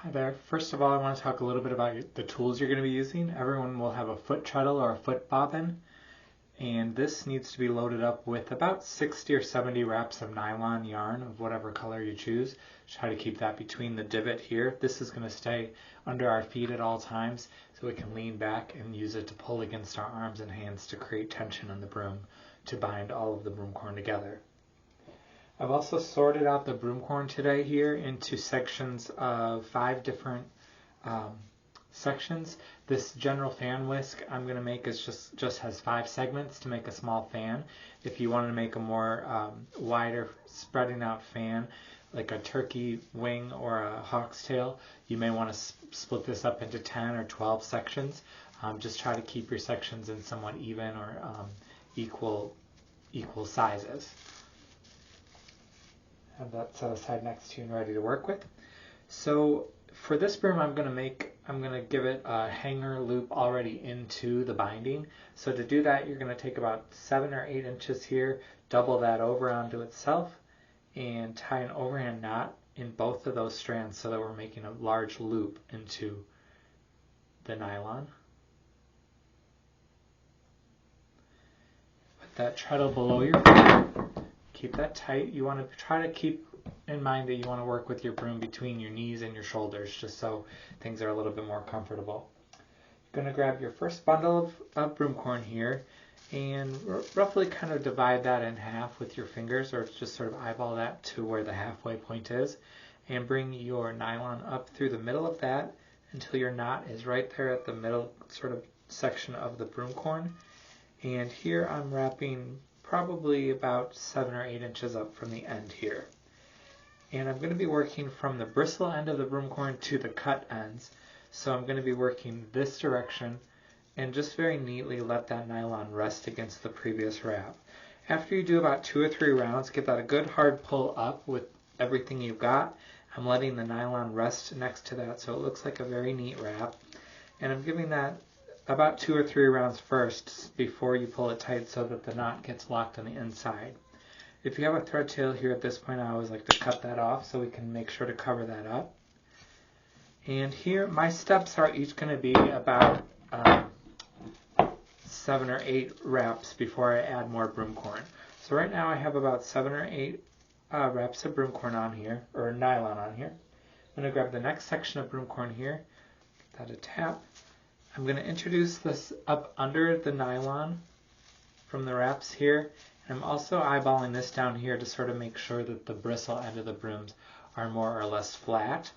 Hi there. First of all, I want to talk a little bit about the tools you're going to be using. Everyone will have a foot treadle or a foot bobbin, and this needs to be loaded up with about 60 or 70 wraps of nylon yarn of whatever color you choose. Try to keep that between the divot here. This is going to stay under our feet at all times so we can lean back and use it to pull against our arms and hands to create tension on the broom to bind all of the broom corn together. I've also sorted out the broom corn today here into sections of 5 different sections. This general fan whisk I'm going to make is just has 5 segments to make a small fan. If you want to make a more wider spreading out fan, like a turkey wing or a hawk's tail, you may want to split this up into 10 or 12 sections. Just try to keep your sections in somewhat even or equal sizes. Have that set aside next to you and ready to work with. So for this broom I'm going to give it a hanger loop already into the binding. So to do that, you're going to take about 7 or 8 inches here, double that over onto itself, and tie an overhand knot in both of those strands so that we're making a large loop into the nylon. Put that treadle below your feet. Keep that tight. You want to try to keep in mind that you want to work with your broom between your knees and your shoulders, just so things are a little bit more comfortable. You're going to grab your first bundle of broom corn here and roughly kind of divide that in half with your fingers, or just sort of eyeball that to where the halfway point is, and bring your nylon up through the middle of that until your knot is right there at the middle sort of section of the broom corn. And here I'm wrapping probably about 7 or 8 inches up from the end here. And I'm going to be working from the bristle end of the broom corn to the cut ends. So I'm going to be working this direction and just very neatly let that nylon rest against the previous wrap. After you do about 2 or 3 rounds, give that a good hard pull up with everything you've got. I'm letting the nylon rest next to that so it looks like a very neat wrap. And I'm giving that about 2 or 3 rounds first before you pull it tight so that the knot gets locked on the inside. If you have a thread tail here at this point, I always like to cut that off so we can make sure to cover that up. And here my steps are each going to be about 7 or 8 wraps before I add more broom corn. So right now I have about 7 or 8 wraps of broom corn on here, or nylon on here. I'm going to grab the next section of broom corn here, give that a tap. I'm going to introduce this up under the nylon from the wraps here. And I'm also eyeballing this down here to sort of make sure that the bristle end of the brooms are more or less flat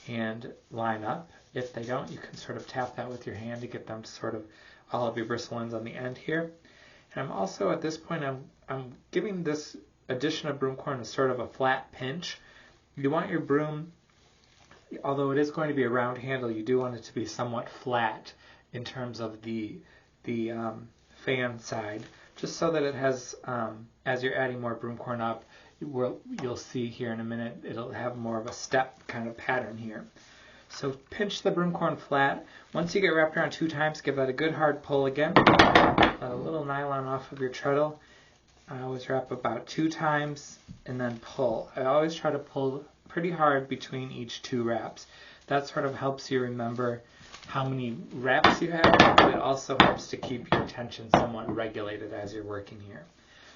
and line up. If they don't, you can sort of tap that with your hand to get them to sort of all of your bristle ends on the end here. And I'm also at this point, I'm giving this addition of broom corn a sort of a flat pinch. You want your broom, although it is going to be a round handle, you do want it to be somewhat flat in terms of the fan side, just so that it has, as you're adding more broom corn up, you'll see here in a minute, it'll have more of a step kind of pattern here. So pinch the broom corn flat. Once you get wrapped around 2 times, give that a good hard pull again. Let a little nylon off of your treadle. I always wrap about 2 times and then pull. I always try to pull pretty hard between each 2 wraps. That sort of helps you remember how many wraps you have, but it also helps to keep your tension somewhat regulated as you're working here.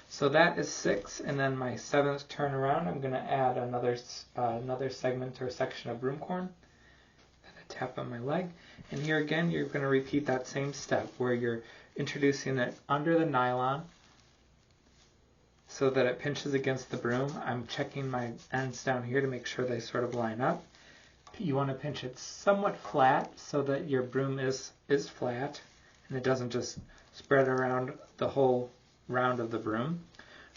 So that is 6, and then my 7th turn around, I'm going to add another segment or section of broom corn. And a tap on my leg, and here again you're going to repeat that same step where you're introducing it under the nylon so that it pinches against the broom. I'm checking my ends down here to make sure they sort of line up. You want to pinch it somewhat flat so that your broom is flat and it doesn't just spread around the whole round of the broom.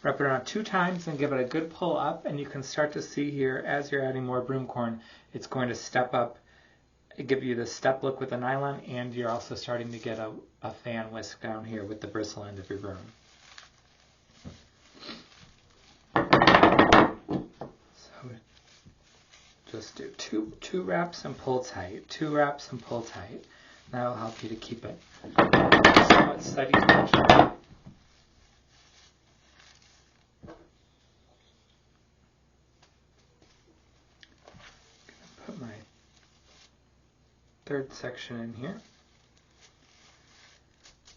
Wrap it around 2 times and give it a good pull up, and you can start to see here as you're adding more broom corn, it's going to step up, give you the step look with the nylon, and you're also starting to get a fan whisk down here with the bristle end of your broom. Just do two wraps and pull tight. 2 wraps and pull tight. That'll help you to keep it somewhat steady tension. Put my third section in here.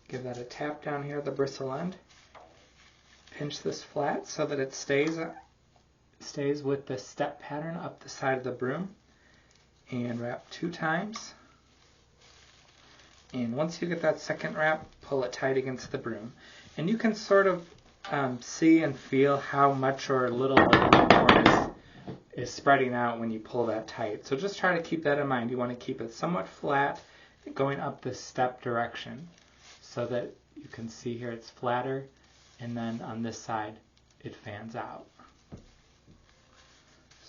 Give that a tap down here at the bristle end. Pinch this flat so that it stays with the step pattern up the side of the broom. And wrap 2 times. And once you get that second wrap, pull it tight against the broom. And you can sort of see and feel how much or little the broom corn is spreading out when you pull that tight. So just try to keep that in mind. You want to keep it somewhat flat going up the step direction so that you can see here it's flatter, and then on this side it fans out.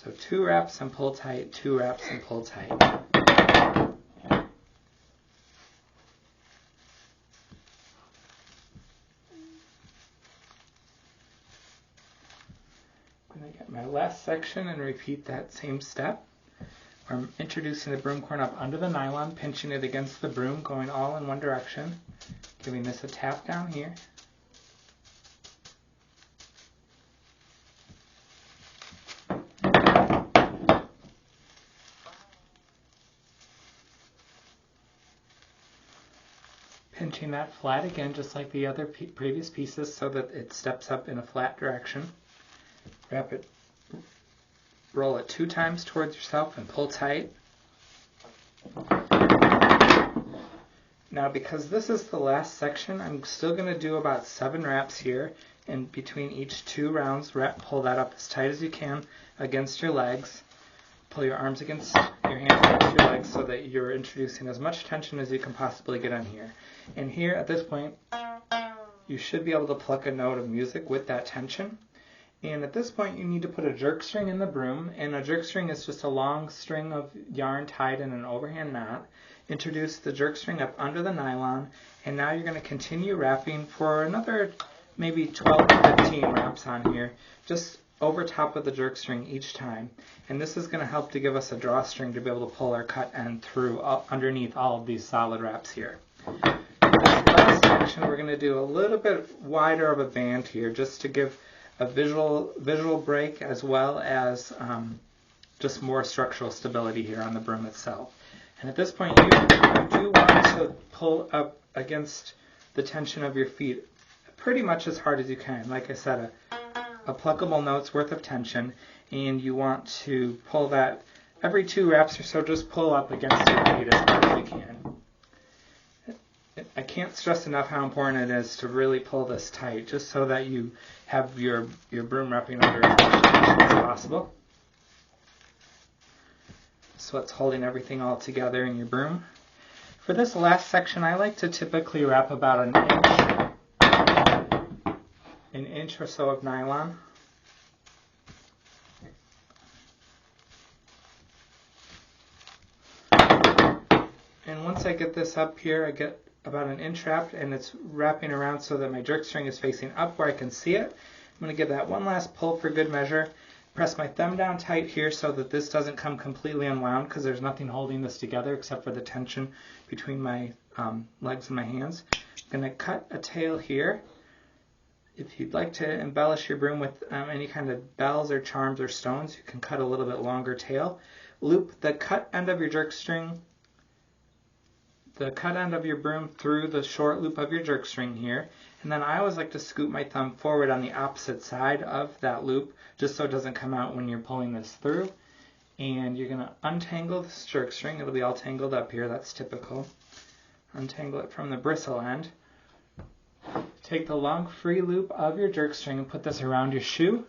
So 2 wraps and pull tight, 2 wraps and pull tight. I'm going to get my last section and repeat that same step. I'm introducing the broom corn up under the nylon, pinching it against the broom, going all in one direction, giving this a tap down here. Pinching that flat again, just like the other previous pieces, so that it steps up in a flat direction. Wrap it, roll it 2 times towards yourself and pull tight. Now, because this is the last section, I'm still going to do about 7 wraps here, and between each 2 rounds, pull that up as tight as you can against your legs. Pull your arms against your hands against your legs so that you're introducing as much tension as you can possibly get on here. And here, at this point, you should be able to pluck a note of music with that tension. And at this point, you need to put a jerk string in the broom, and a jerk string is just a long string of yarn tied in an overhand knot. Introduce the jerk string up under the nylon, and now you're going to continue wrapping for another maybe 12 to 15 wraps on here, just over top of the jerk string each time. And this is going to help to give us a drawstring to be able to pull our cut end through underneath all of these solid wraps here. This last section, we're going to do a little bit wider of a band here, just to give a visual break, as well as just more structural stability here on the broom itself. And at this point, you do want to pull up against the tension of your feet pretty much as hard as you can. Like I said, a pluckable note's worth of tension, and you want to pull that every 2 wraps or so. Just pull up against your feet as hard as you can. I can't stress enough how important it is to really pull this tight, just so that you have your broom wrapping under as much tension as possible. So it's holding everything all together in your broom. For this last section, I like to typically wrap about an inch or so of nylon. And once I get this up here, I get about an inch wrapped, and it's wrapping around so that my jerk string is facing up where I can see it. I'm going to give that one last pull for good measure. Press my thumb down tight here so that this doesn't come completely unwound, because there's nothing holding this together except for the tension between my legs and my hands. I'm going to cut a tail here. If you'd like to embellish your broom with any kind of bells or charms or stones, you can cut a little bit longer tail. Loop the cut end of your jerk string, the cut end of your broom through the short loop of your jerk string here, and then I always like to scoop my thumb forward on the opposite side of that loop, just so it doesn't come out when you're pulling this through. And you're going to untangle this jerk string. It'll be all tangled up here, that's typical. Untangle it from the bristle end. Take the long free loop of your jerk string and put this around your shoe,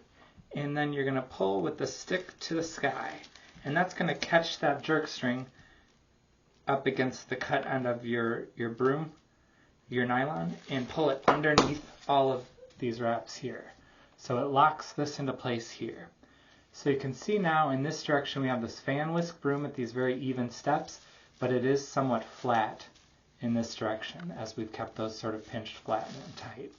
and then you're going to pull with the stick to the sky, and that's going to catch that jerk string up against the cut end of your broom, your nylon, and pull it underneath all of these wraps here. So it locks this into place here. So you can see now in this direction we have this fan whisk broom at these very even steps, but it is somewhat flat in this direction as we've kept those sort of pinched flat and tight.